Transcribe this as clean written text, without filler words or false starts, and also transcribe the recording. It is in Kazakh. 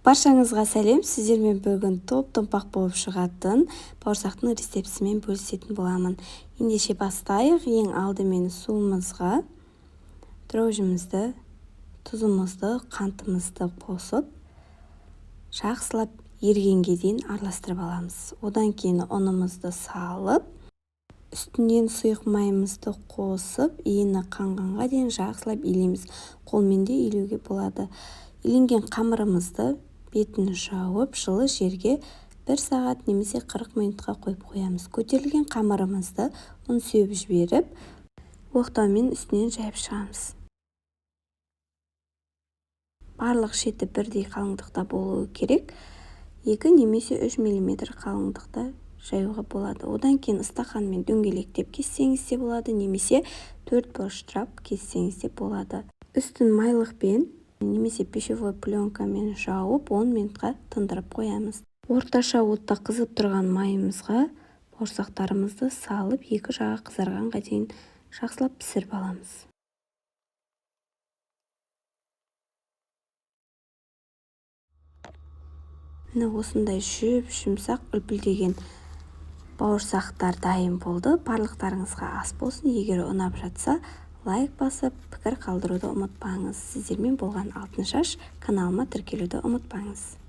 Баршаңызға сәлем, сіздермен бүгін топ-томпақ болып шығатын бауырсақтың рецептісімен бөлісетін боламын. Ендеше бастайық. Ең алдымен суымызға дрожжімізді, тұзымызды, қантымызды қосып, жақсылап ергенге дейін араластырып аламыз. Одан кейін ұнымызды салып, үстінен сұйық майымызды қосып, иіні қанғанға дейін жақсылап илейміз. Қолмен де илеуге болады. Иленген қамырымызды бетін жауып, жылы жерге 1 сағат немесе 40 минутқа қойып қоямыз. Көтерілген қамырымызды ұн сеуіп жіберіп, оқтаумен үстінен жайып шығамыз. Барлық шеті бірдей қалыңдықта болуы керек. 2 немесе 3 мм қалыңдықта жаюға болады. Одан кейін стақанмен дөңгелектеп кессеңіз де болады, немесе 4 бұрыштап кессеңіз де болады. Үстін майлықпен немесе пищевой пленкамен жауып 10 минутқа тындырып қоямыз. Орташа отта қызып тұрған майымызға бауырсақтарымызды салып, екі жағы қызарғанға дейін жақсылап пісіріп аламыз. Міне осындай жұмсақ үлпілдеген бауырсақтар дайын болды. Барлықтарыңызға ас болсын. Егер ұнап жатса, лайк басып, пікір қалдыруды ұмытпаңыз. Сіздермен болған Алтыншаш, каналыма тіркелуді ұмытпаңыз.